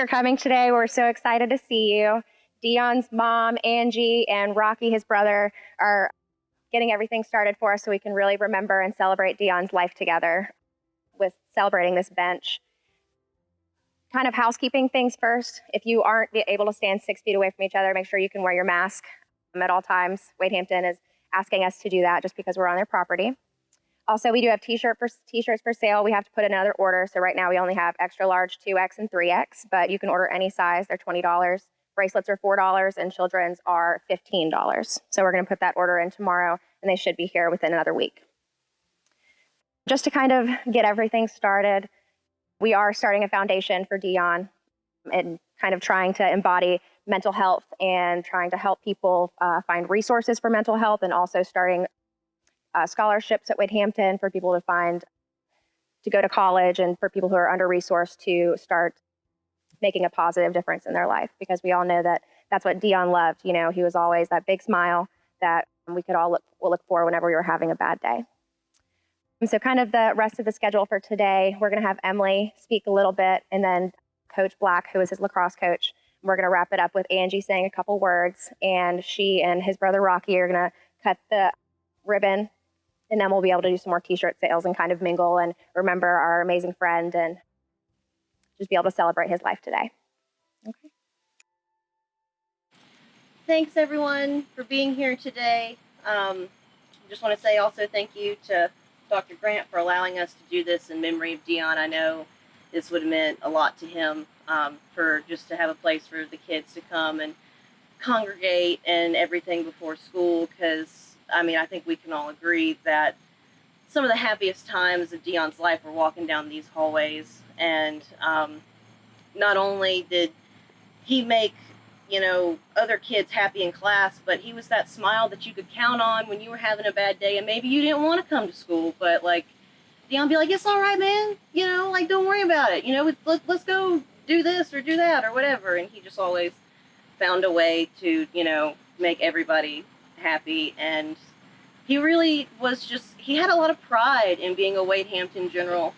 for coming today. We're so excited to see you. Dion's mom, Angie, and Rocky, his brother, are getting everything started for us so we can really remember and celebrate Dion's life together with celebrating this bench. Kind of housekeeping things first. If you aren't able to stand 6 feet away from each other, make sure you can wear your mask at all times. Wade Hampton is asking us to do that just because we're on their property. Also, we do have t-shirts for sale. We have to put in another order. So right now we only have extra large 2X and 3X, but you can order any size. They're $20. Bracelets are $4 and children's are $15. So we're going to put that order in tomorrow and they should be here within another week. Just to kind of get everything started, we are starting a foundation for Dion and kind of trying to embody mental health and trying to help people find resources for mental health, and also starting scholarships at Wade Hampton for people to go to college, and for people who are under-resourced to start making a positive difference in their life, because we all know that that's what Dion loved. You know, he was always that big smile that we could all look for whenever we were having a bad day. And so kind of the rest of the schedule for today, we're going to have Emily speak a little bit, and then Coach Black, who is his lacrosse coach. We're going to wrap it up with Angie saying a couple words, and she and his brother Rocky are going to cut the ribbon, and then we'll be able to do some more t-shirt sales and kind of mingle and remember our amazing friend and just be able to celebrate his life today. Okay. Thanks everyone for being here today. Just want to say also thank you to Dr. Grant for allowing us to do this in memory of Dion. I know this would have meant a lot to him, for just to have a place for the kids to come and congregate and everything before school, because I mean, I think we can all agree that some of the happiest times of Dion's life were walking down these hallways. And not only did he make, you know, other kids happy in class, but he was that smile that you could count on when you were having a bad day and maybe you didn't want to come to school, but like Dion be like, it's all right, man, you know, like don't worry about it, you know, let's go do this or do that or whatever. And he just always found a way to, you know, make everybody happy. And he really was just, he had a lot of pride in being a Wade Hampton General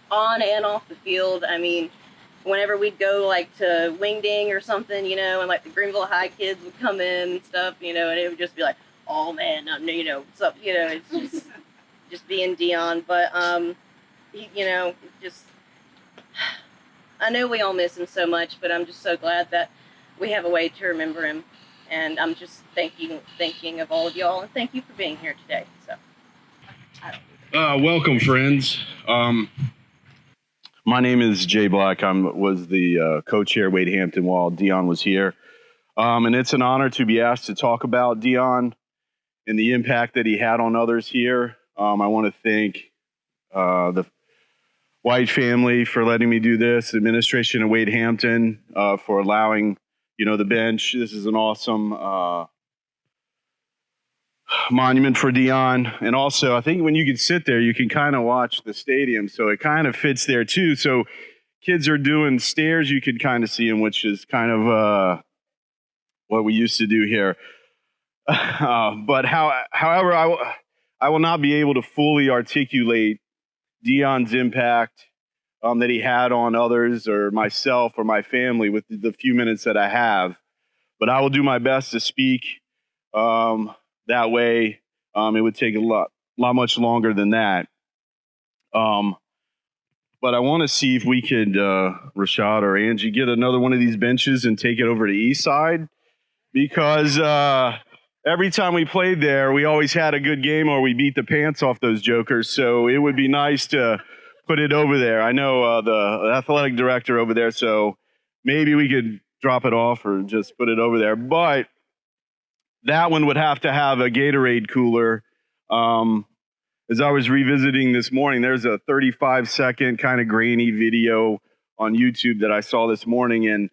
on and off the field. I mean, whenever we'd go like to Wingding or something, you know, and like the Greenville High kids would come in and stuff, you know, and it would just be like, oh man, you know, so, you know, it's just being Dion. But he, you know, just, I know we all miss him so much, but I'm just so glad that we have a way to remember him. And I'm just thinking of all of y'all, and thank you for being here today. So, welcome, friends. My name is Jay Black. I was the coach here at Wade Hampton while Dion was here. And it's an honor to be asked to talk about Dion and the impact that he had on others here. I want to thank the White family for letting me do this, administration at Wade Hampton for allowing, you know, the bench. This is an awesome monument for Dion. And also, I think when you can sit there, you can kind of watch the stadium. So it kind of fits there too. So kids are doing stairs, you can kind of see them, which is kind of what we used to do here. But however, I will not be able to fully articulate Dion's impact that he had on others or myself or my family with the few minutes that I have. But I will do my best to speak that way. It would take a lot much longer than that. But I want to see if we could, Rashad or Angie, get another one of these benches and take it over to East Side, because every time we played there, we always had a good game or we beat the pants off those jokers. So it would be nice to put it over there. I know the athletic director over there, so maybe we could drop it off or just put it over there. But that one would have to have a Gatorade cooler. As I was revisiting this morning, there's a 35-second kind of grainy video on YouTube that I saw this morning, and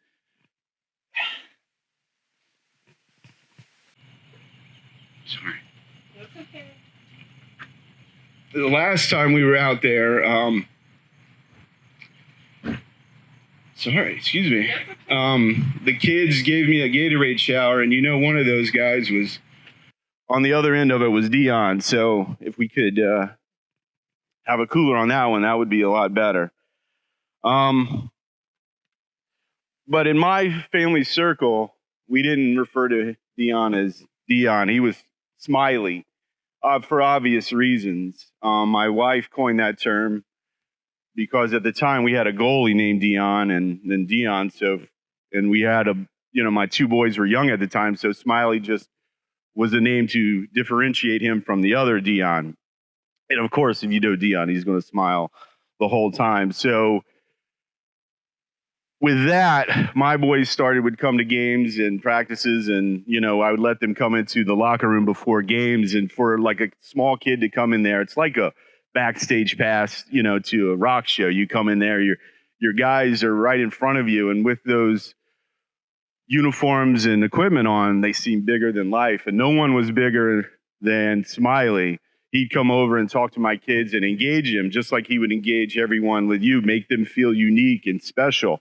sorry. It's okay. The last time we were out there, sorry, excuse me. The kids gave me a Gatorade shower, and you know, one of those guys was on the other end of it was Dion. So if we could have a cooler on that one, that would be a lot better. But in my family circle, we didn't refer to Dion as Dion. He was Smiley, for obvious reasons. My wife coined that term because at the time we had a goalie named Dion and then Dion. So, and we had my two boys were young at the time. So Smiley just was a name to differentiate him from the other Dion. And of course, if you know Dion, he's going to smile the whole time. So with that, my boys would come to games and practices, and I would let them come into the locker room before games. And for like a small kid to come in there, it's like a backstage pass, to a rock show. You come in there, your guys are right in front of you, and with those uniforms and equipment on, they seem bigger than life. And no one was bigger than Smiley. He'd come over and talk to my kids and engage them just like he would engage everyone with you, make them feel unique and special.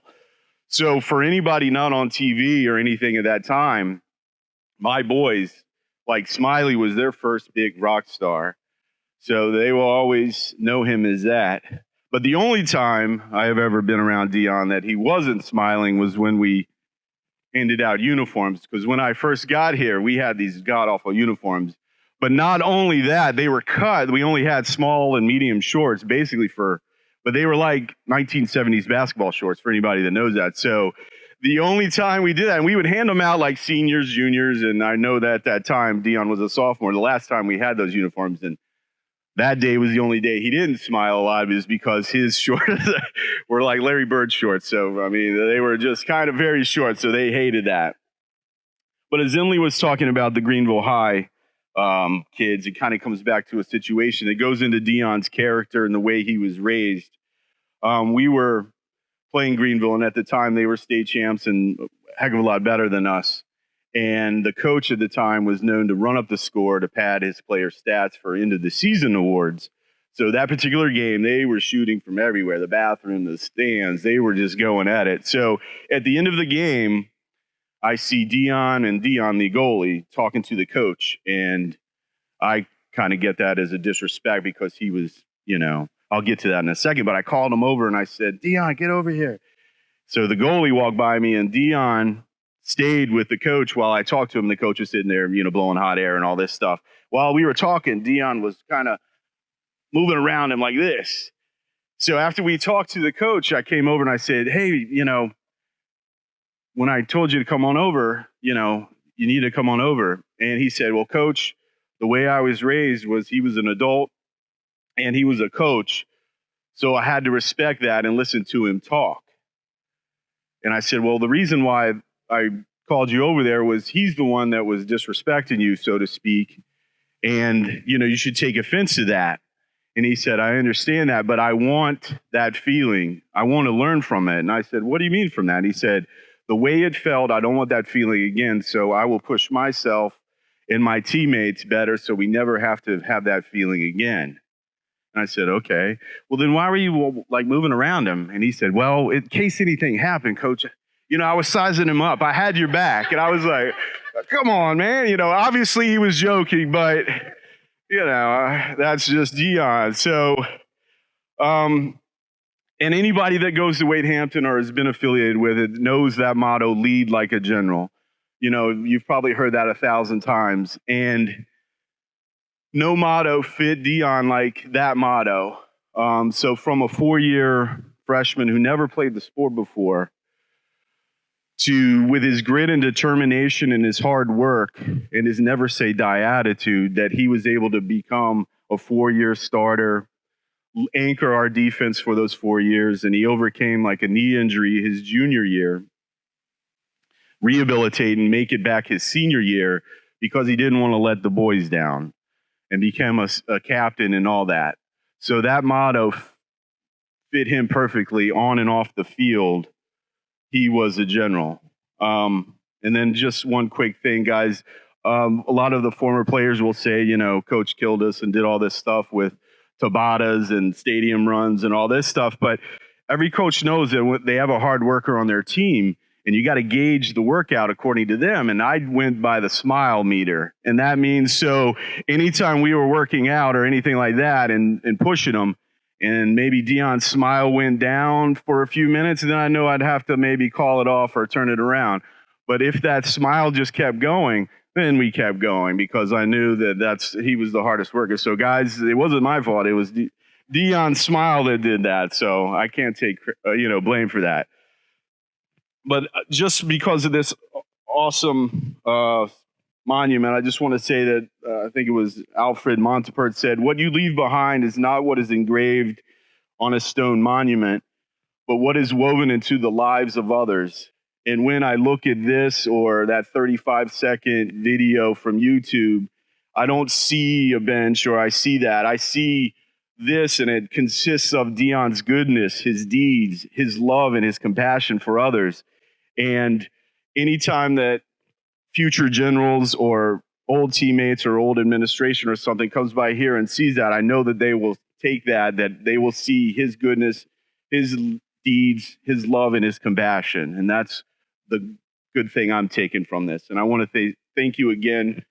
So for anybody not on TV or anything at that time, my boys, like Smiley was their first big rock star. So they will always know him as that. But the only time I have ever been around Dion that he wasn't smiling was when we handed out uniforms. Because when I first got here, we had these god-awful uniforms. But not only that, they were cut. We only had small and medium shorts, basically but they were like 1970s basketball shorts for anybody that knows that. So the only time we did that, and we would hand them out like seniors, juniors, and I know that at that time Dion was a sophomore. The last time we had those uniforms, and that day was the only day he didn't smile a lot, is because his shorts were like Larry Bird shorts. So, I mean, they were just kind of very short, so they hated that. But as Emily was talking about the Greenville High kids, it kind of comes back to a situation that goes into Dion's character and the way he was raised. We were playing Greenville, and at the time they were state champs and a heck of a lot better than us. And the coach at the time was known to run up the score to pad his player stats for end of the season awards. So that particular game, they were shooting from everywhere, the bathroom, the stands, they were just going at it. So at the end of the game, I see Dion and Dion, the goalie, talking to the coach. And I kind of get that as a disrespect because he was, I'll get to that in a second. But I called him over and I said, Dion, get over here. So the goalie walked by me and Dion stayed with the coach while I talked to him. The coach was sitting there, blowing hot air and all this stuff. While we were talking, Dion was kind of moving around him like this. So after we talked to the coach, I came over and I said, hey, when I told you to come on over, you need to come on over. And he said, well, coach, the way I was raised was he was an adult and he was a coach. So I had to respect that and listen to him talk. And I said, well, the reason why I called you over there was he's the one that was disrespecting you, so to speak. And, you should take offense to that. And he said, I understand that, but I want that feeling. I want to learn from it. And I said, what do you mean from that? And he said, the way it felt, I don't want that feeling again. So I will push myself and my teammates better so we never have to have that feeling again. And I said, okay. Well, then why were you like moving around him? And he said, well, in case anything happened, coach, I was sizing him up. I had your back. And I was like, come on, man. Obviously he was joking, but, that's just Dion. So, and anybody that goes to Wade Hampton or has been affiliated with it knows that motto, lead like a general. You've probably heard that 1,000 times. And no motto fit Dion like that motto. So from a 4-year freshman who never played the sport before to, with his grit and determination and his hard work and his never say die attitude, that he was able to become a 4-year starter, anchor our defense for those 4 years. And he overcame like a knee injury his junior year, rehabilitate and make it back his senior year because he didn't want to let the boys down, and became a captain and all that. So that motto fit him perfectly on and off the field. He was a general. And then just one quick thing, guys. A lot of the former players will say, coach killed us and did all this stuff with Tabatas and stadium runs and all this stuff. But every coach knows that they have a hard worker on their team, and you got to gauge the workout according to them. And I went by the smile meter. And that means, so anytime we were working out or anything like that and pushing them, and maybe Dion's smile went down for a few minutes, and then I know I'd have to maybe call it off or turn it around. But if that smile just kept going, then we kept going because I knew that he was the hardest worker. So guys, it wasn't my fault. It was Dion's smile that did that. So I can't take blame for that. But just because of this awesome monument, I just want to say that I think it was Alfred Montepert said, "What you leave behind is not what is engraved on a stone monument, but what is woven into the lives of others." And when I look at this or that 35-second video from YouTube, I don't see a bench or I see that. I see this, and it consists of Dion's goodness, his deeds, his love, and his compassion for others. And anytime that future generals or old teammates or old administration or something comes by here and sees that, I know that they will take that they will see his goodness, his deeds, his love, and his compassion. And that's the good thing I'm taking from this. And I want to thank you again.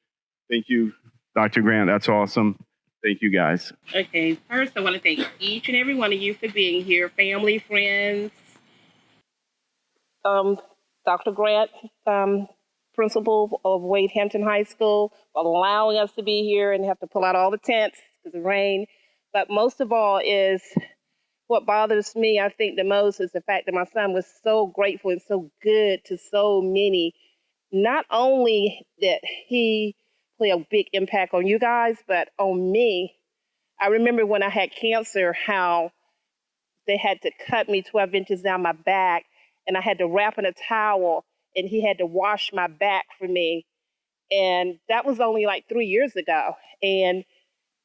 Thank you, Dr. Grant. That's awesome. Thank you, guys. Okay, first I want to thank each and every one of you for being here, family, friends. Dr. Grant, principal of Wade Hampton High School, for allowing us to be here and have to pull out all the tents because of rain. But most of all is what bothers me, I think the most, is the fact that my son was so grateful and so good to so many. Not only that he played a big impact on you guys, but on me. I remember when I had cancer, how they had to cut me 12 inches down my back, and I had to wrap in a towel, and he had to wash my back for me. And that was only like 3 years ago. And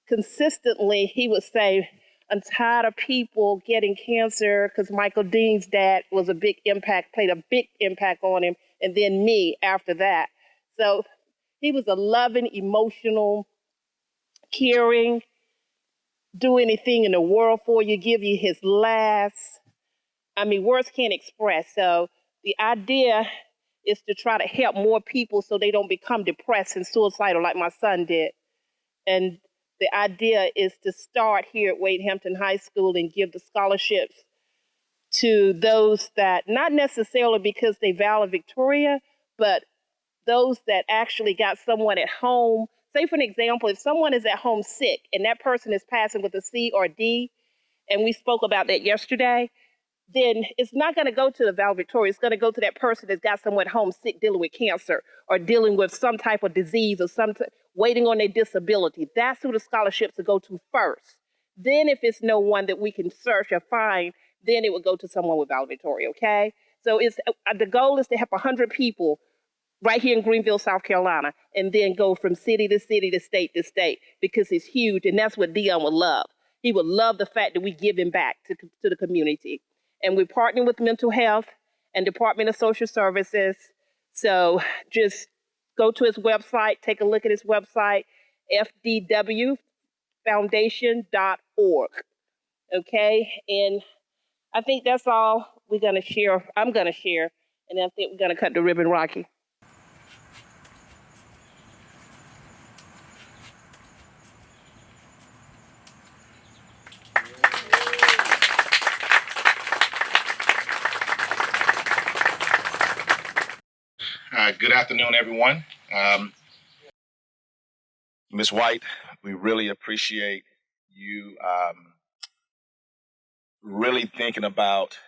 consistently, he would say, "I'm tired of people getting cancer," because Michael Dean's dad was played a big impact on him, and then me after that. So he was a loving, emotional, caring, do anything in the world for you, give you his last. I mean, words can't express. So the idea is to try to help more people so they don't become depressed and suicidal like my son did. And the idea is to start here at Wade Hampton High School and give the scholarships to those that, not necessarily because they valedictoria, but those that actually got someone at home. Say, for an example, if someone is at home sick and that person is passing with a C or D, and we spoke about that yesterday, then it's not going to go to the valedictorian. It's going to go to that person that's got someone at home sick dealing with cancer or dealing with some type of disease or waiting on their disability. That's who the scholarships will go to first. Then if it's no one that we can search or find, then it would go to someone with valedictorian, okay? So the goal is to help 100 people right here in Greenville, South Carolina, and then go from city to city to state, because it's huge, and that's what Dion would love. He would love the fact that we give him back to the community. And we're partnering with mental health and Department of Social Services. So just go to his website, take a look at his website, fdwfoundation.org. Okay, and I think that's all I'm going to share, and I think we're going to cut the ribbon, Rocky. Good afternoon, everyone. Ms. White, we really appreciate you really thinking about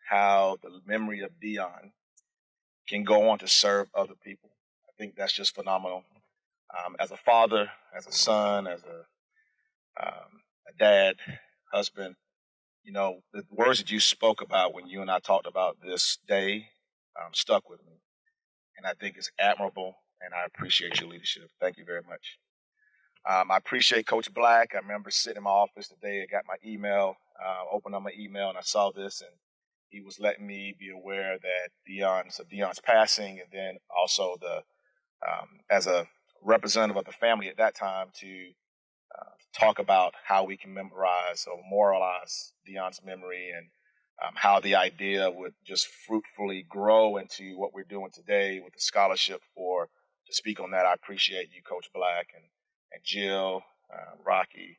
how the memory of Dion can go on to serve other people. I think that's just phenomenal. As a father, as a son, as a dad, husband, the words that you spoke about when you and I talked about this day stuck with me. And I think it's admirable, and I appreciate your leadership. Thank you very much. I appreciate Coach Black. I remember sitting in my office today and got my email, opened up my email, and I saw this, and he was letting me be aware that Dion's passing, and then also as a representative of the family at that time to talk about how we can memorize or memorialize Dion's memory, and how the idea would just fruitfully grow into what we're doing today with the scholarship to speak on that. I appreciate you, Coach Black, and Jill, Rocky.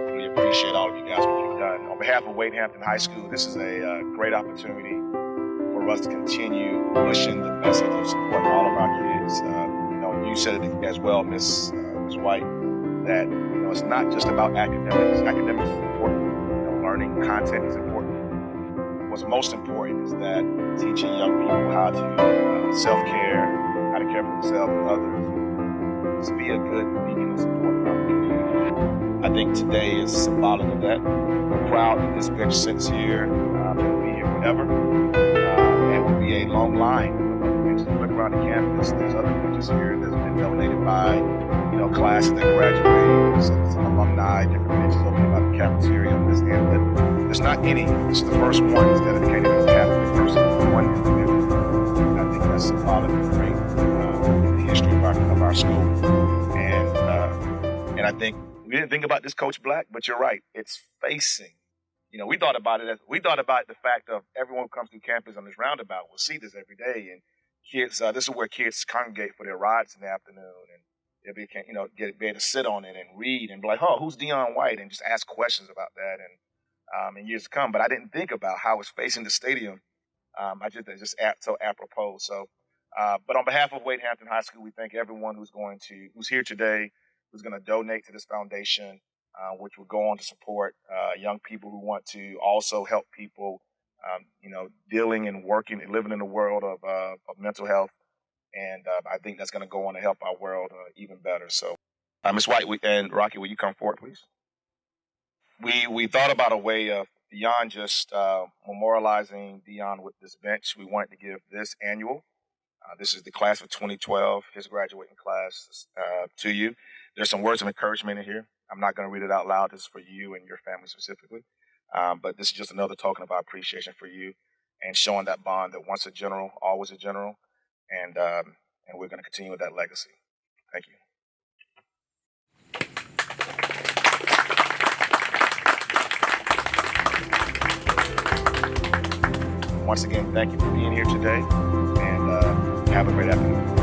Really appreciate all of you guys, what you've done. On behalf of Wade Hampton High School, this is a great opportunity for us to continue pushing the message of supporting all of our kids. You said it as well, Miss White, that it's not just about academics. Academics is important. Learning content is important. What's most important is that teaching young people how to self-care, how to care for themselves and others, to be a good beacon of support in our community. I think today is symbolic of that. We're proud that this bench sits here and will be here forever. And will be a long line of other benches. Look around the campus, there's other benches here that's been donated by classes that graduated, some alumni, different benches over here by the cafeteria on this end. But there's not any. It's the first one that's dedicated to a Catholic person, one individual. And I think that's symbolic and great in the history of our school. And I think we didn't think about this, Coach Black, but you're right. It's facing. We thought about the fact of everyone who comes through campus on this roundabout will see this every day, and kids. This is where kids congregate for their rides in the afternoon, and they'll be able to sit on it and read and be like, "Oh, who's Dion White?" and just ask questions about that. And in years to come, but I didn't think about how it's facing the stadium. So apropos. So, but on behalf of Wade Hampton High School, we thank everyone who's here today, who's going to donate to this foundation. Which will go on to support young people who want to also help people, dealing and working and living in a world of mental health. And I think that's going to go on to help our world even better. So, Ms. White and Rocky, will you come forward, please? We thought about a way of beyond just memorializing Dion with this bench. We wanted to give this annual. This is the class of 2012, his graduating class, to you. There's some words of encouragement in here. I'm not going to read it out loud. This is for you and your family specifically. But this is just another token of our appreciation for you and showing that bond that once a general, always a general. And we're going to continue with that legacy. Thank you. Once again, thank you for being here today, and have a great afternoon.